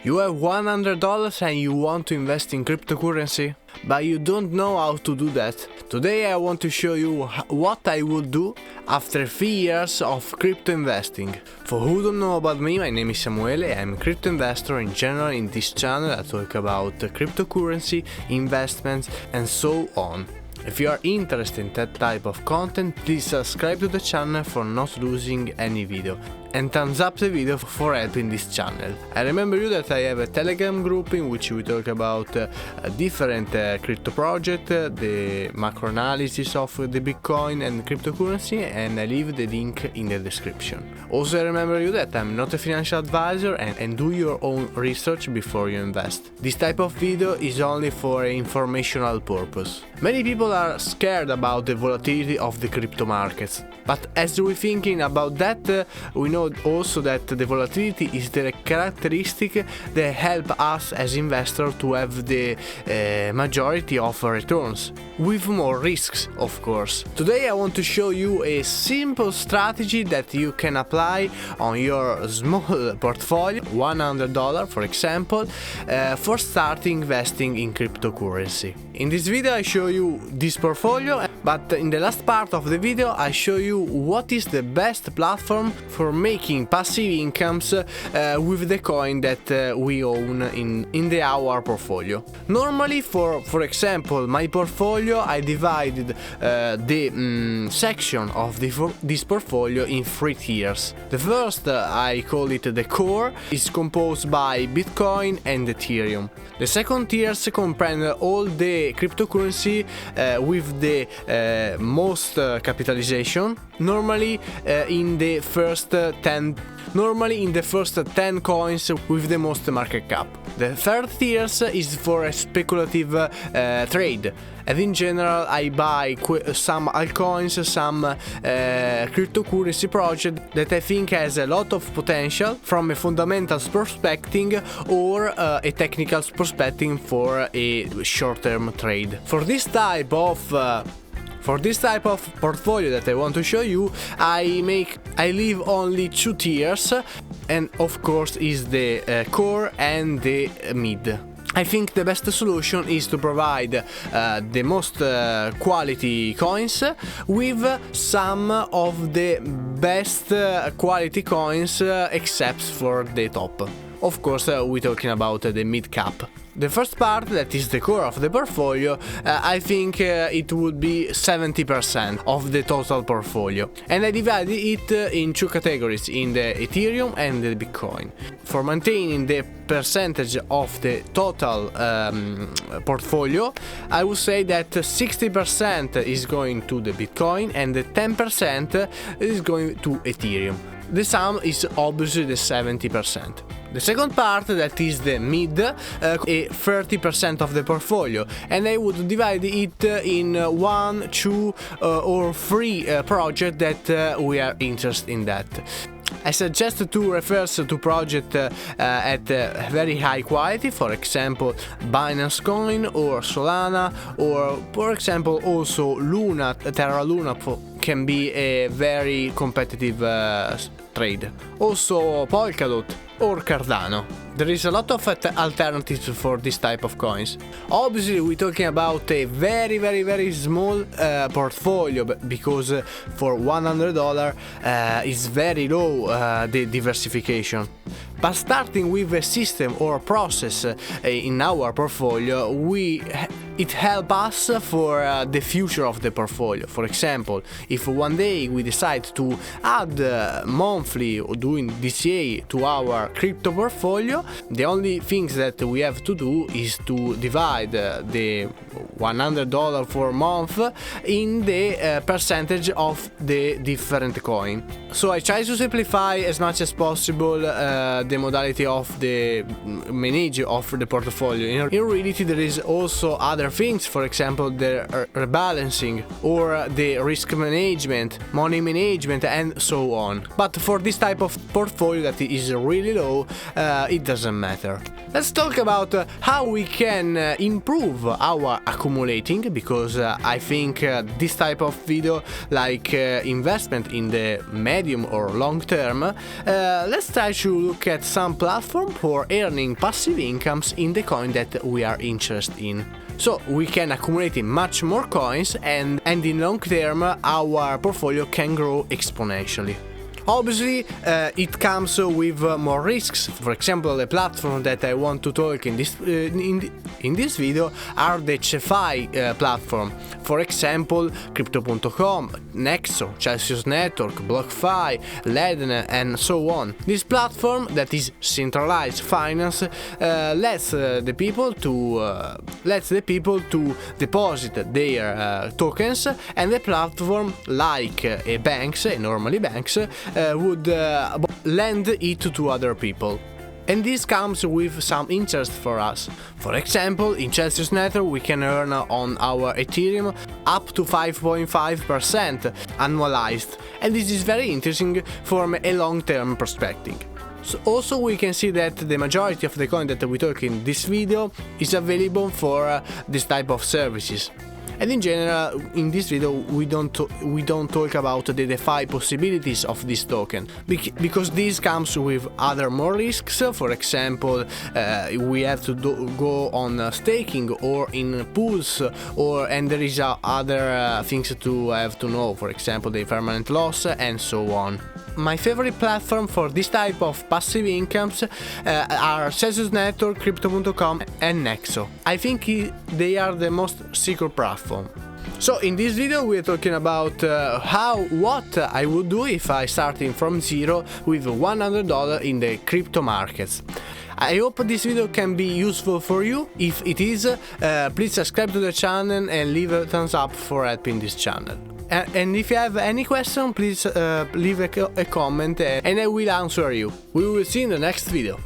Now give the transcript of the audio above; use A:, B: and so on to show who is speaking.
A: You have $100 and you want to invest in cryptocurrency, but you don't know how to do that. Today I want to show you what I would do after 3 years of crypto investing. For who don't know about me, my name is Samuele, I'm a crypto investor. In general, in this channel I talk about cryptocurrency, investments and so on. If you are interested in that type of content, please subscribe to the channel for not losing any video. And thumbs up the video for helping this channel. I remember you that I have a Telegram group in which we talk about different crypto projects, the macro analysis of the Bitcoin and cryptocurrency, and I leave the link in the description. Also, I remember you that I'm not a financial advisor and do your own research before you invest. This type of video is only for informational purpose. Many people are scared about the volatility of the crypto markets, but as we're thinking about that, we know also that the volatility is the characteristic that help us as investors to have the majority of returns, with more risks, of course. Today I want to show you a simple strategy that you can apply on your small portfolio, $100 for example, for starting investing in cryptocurrency. In this video I show you this portfolio, but in the last part of the video I show you what is the best platform for making passive incomes with the coin that we own in our portfolio. Normally, for example, my portfolio, I divided the section of this portfolio in 3 tiers. The first, I call it the core, is composed by Bitcoin and Ethereum. The second tiers comprehend all the cryptocurrency with the most capitalization, normally in the first 10 coins with the most market cap. The third tier is for a speculative trade, and in general I buy some altcoins, some cryptocurrency project that I think has a lot of potential from a fundamental perspective or a technical perspective for a short-term trade. For this type of portfolio that I want to show you, I leave only 2 tiers, and of course is the core and the mid. I think the best solution is to provide the most quality coins with some of the best quality coins except for the top. Of course, we're talking about the mid cap. The first part, that is the core of the portfolio, I think it would be 70% of the total portfolio. And I divided it in 2 categories, in the Ethereum and the Bitcoin. For maintaining the percentage of the total portfolio, I would say that 60% is going to the Bitcoin and the 10% is going to Ethereum. The sum is obviously the 70%. The second part, that is the mid, 30% of the portfolio, and I would divide it in 1, 2 or 3 projects that we are interested in that. I suggest to refer to projects at very high quality, for example Binance Coin or Solana, or for example also Luna, Terra Luna can be a very competitive trade. Also Polkadot or Cardano. There is a lot of alternatives for this type of coins. Obviously we're talking about a very small portfolio, because for $100 is very low the diversification. But starting with a system or process in our portfolio, it helps us for the future of the portfolio. For example, if one day we decide to add monthly or doing DCA to our crypto portfolio, the only things that we have to do is to divide the $100 for a month in the percentage of the different coin. So I try to simplify as much as possible the modality of the manage of the portfolio. In reality, there is also other things, for example the rebalancing or the risk management, money management and so on. But for this type of portfolio that is really low, it doesn't matter. Let's talk about how we can improve our accumulating, because I think this type of video, like investment in the medium or long term, let's try to look at some platform for earning passive incomes in the coin that we are interested in. So we can accumulate much more coins, and in long term our portfolio can grow exponentially. Obviously, it comes with more risks. For example, the platform that I want to talk in this video are the CEFI platform. For example, Crypto.com, Nexo, Celsius Network, BlockFi, Ledn, and so on. This platform that is centralized finance lets the people to deposit their tokens, and the platform, like normally banks, would lend it to other people. And this comes with some interest for us. For example, in Celsius Network we can earn on our Ethereum up to 5.5% annualized, and this is very interesting from a long-term perspective. So also we can see that the majority of the coin that we talk in this video is available for this type of services. And in general, in this video we don't talk about the DeFi possibilities of this token, because this comes with other more risks. For example, we have to go on staking or in pools, and there is other things to have to know, for example the permanent loss and so on. My favorite platform for this type of passive incomes are Celsius Network, Crypto.com and Nexo. I think they are the most secure platform. So in this video we are talking about what I would do if I starting from zero with $100 in the crypto markets. I hope this video can be useful for you. If it is, please subscribe to the channel and leave a thumbs up for helping this channel. And if you have any question, please leave a comment and I will answer you. We will see you in the next video.